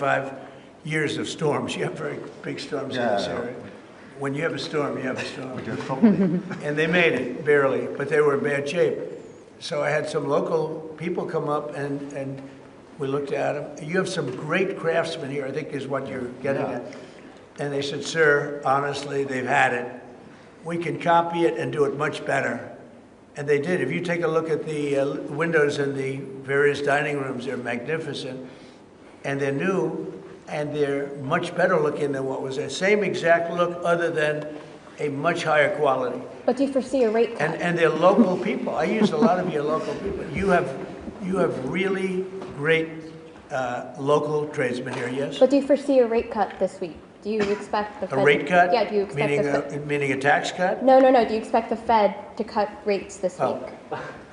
25 years of storms. You have very big storms in this area. When you have a storm, you have a storm. We do it properly. And they made it, barely, but they were in bad shape. So I had some local people come up and we looked at them. You have some great craftsmen here, I think is what you're getting at. And they said, sir, honestly, they've had it. We can copy it and do it much better. And they did. If you take a look at the windows in the various dining rooms, they're magnificent. And they're new, and they're much better looking than what was there. Same exact look, other than a much higher quality. But do you foresee a rate cut? And they're local people. I used a lot of your local people. You have really great local tradesmen here, yes? But do you foresee a rate cut this week? Do you expect the Fed... A rate cut? Yeah, do you expect meaning a tax cut? No. Do you expect the Fed to cut rates this week?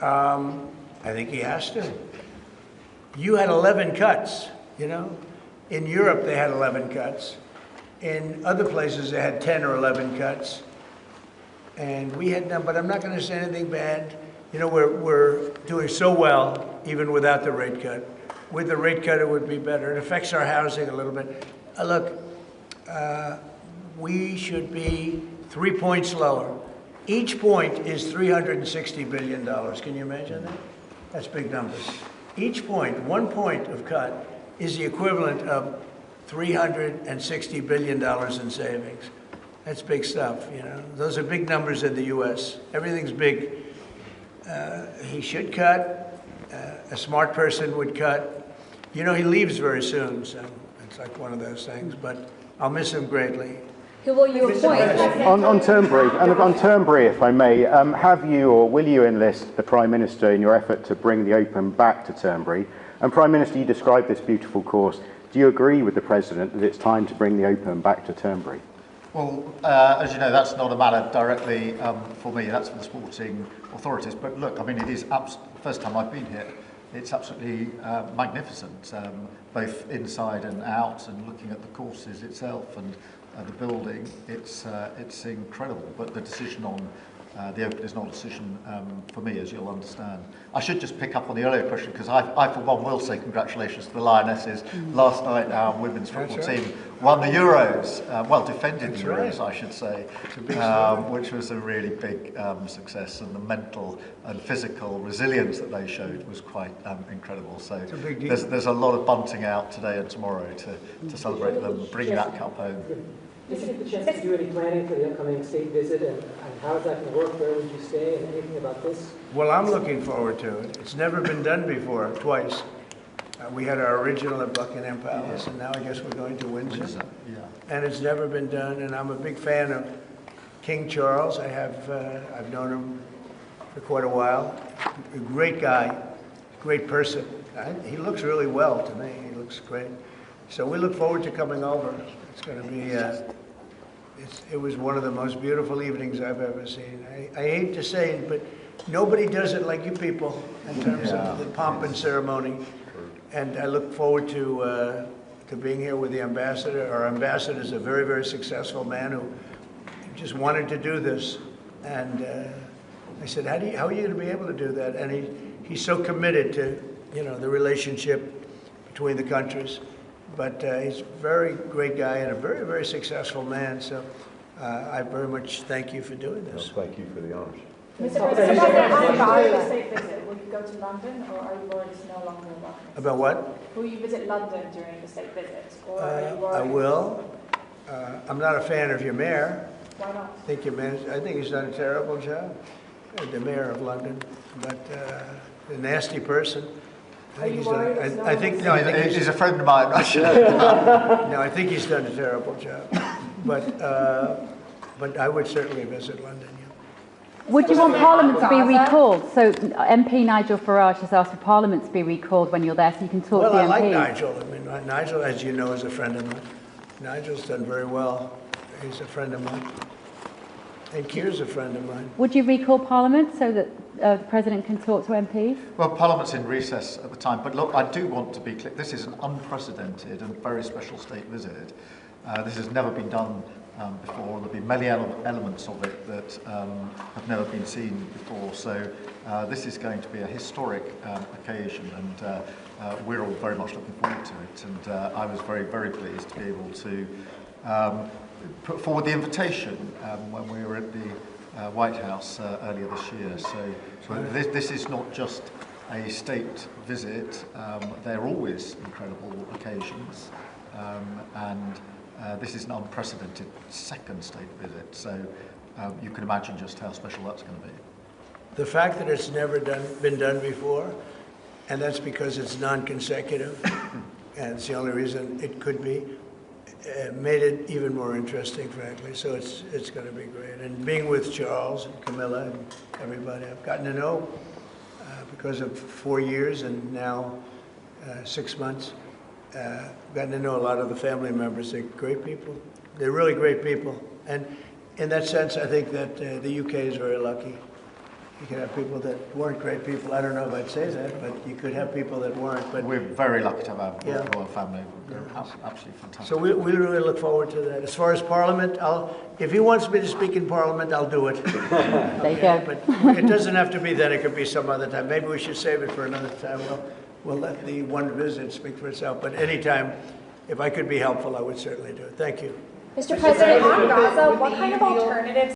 I think he has to. You had 11 cuts, you know? In Europe, they had 11 cuts. In other places, they had 10 or 11 cuts. And we had none, but I'm not going to say anything bad. You know, we're doing so well, even without the rate cut. With the rate cut, it would be better. It affects our housing a little bit. Look, we should be 3 points lower. Each point is $360 billion. Can you imagine that? That's big numbers. Each point, 1 point of cut, is the equivalent of $360 billion in savings. That's big stuff, you know. Those are big numbers in the U.S. Everything's big. He should cut. A smart person would cut. You know, he leaves very soon, so it's like one of those things, but I'll miss him greatly. Who will you appoint? On Turnberry, and on Turnberry, if I may, have you or will you enlist the Prime Minister in your effort to bring the Open back to Turnberry? And Prime Minister, you described this beautiful course. Do you agree with the President that it's time to bring the Open back to Turnberry? Well, as you know, that's not a matter directly for me. That's for the sporting authorities. But look, I mean, it is the first time I've been here. It's absolutely magnificent, both inside and out, and looking at the courses itself and the building. It's incredible. But the decision on the Open is not a decision for me, as you'll understand. I should just pick up on the earlier question, because I for one will say congratulations to the Lionesses. Last night our women's football team won the Euros, well, defended the Euros, I should say, which was a really big success, and the mental and physical resilience that they showed was quite incredible. So there's a lot of bunting out today and tomorrow to celebrate them bringing that cup home. Did you get the chance to do any planning for the upcoming state visit, and how is that going to work? Where would you stay, and anything about this? Well, I'm looking forward to it. It's never been done before, twice. We had our original at Buckingham Palace, and now I guess we're going to Windsor. And it's never been done, and I'm a big fan of King Charles. I've known him for quite a while. A great guy, great person. He looks really well to me. He looks great. So we look forward to coming over. It's going to be, it was one of the most beautiful evenings I've ever seen. I hate to say it, but nobody does it like you people in terms of the pomp and ceremony. And I look forward to being here with the ambassador. Our ambassador is a very, very successful man who just wanted to do this. And I said, how are you going to be able to do that? And he's so committed to, you know, the relationship between the countries. But he's a very great guy and a very, very successful man. So I very much thank you for doing this. Well, thank you for the honors. Mr. President, during the state visit, will you go to London, or are you worried it's no longer a London? About what? Will you visit London during the state visit, or are you worried? I will. I'm not a fan of your mayor. Why not? I think he's done a terrible job, the mayor of London. But a nasty person. Are you worried? I think he's a friend of mine. No, I think he's done a terrible job. But I would certainly visit London. Yeah. Would you want Parliament to be recalled? So MP Nigel Farage has asked for Parliament to be recalled when you're there, so you can talk to the MPs. Well, I like Nigel. I mean, Nigel, as you know, is a friend of mine. Nigel's done very well. He's a friend of mine. And Keir's a friend of mine. Would you recall Parliament so that the President can talk to MPs? Well, Parliament's in recess at the time, but look, I do want to be clear. This is an unprecedented and very special state visit. This has never been done before. There'll be many elements of it that have never been seen before. So this is going to be a historic occasion, and we're all very much looking forward to it, and I was very, very pleased to be able to put forward the invitation when we were at the White House earlier this year. So this is not just a state visit, they're always incredible occasions, and this is an unprecedented second state visit, so you can imagine just how special that's going to be. The fact that it's never been done before, and that's because it's non-consecutive, and it's the only reason it could be, made it even more interesting, frankly. So it's going to be great. And being with Charles and Camilla and everybody, I've gotten to know because of 4 years and now 6 months. Gotten to know a lot of the family members. They're great people. They're really great people. And in that sense, I think that the UK is very lucky. You could have people that weren't great people. I don't know if I'd say that, but you could have people that weren't. But we're very lucky to have our royal family. They're absolutely fantastic. So we really look forward to that. As far as Parliament, if he wants me to speak in Parliament, I'll do it. There you go. But it doesn't have to be then. It could be some other time. Maybe we should save it for another time. We'll let the one visit speak for itself. But anytime, if I could be helpful, I would certainly do it. Thank you. Mr. President, on Gaza, what kind of alternatives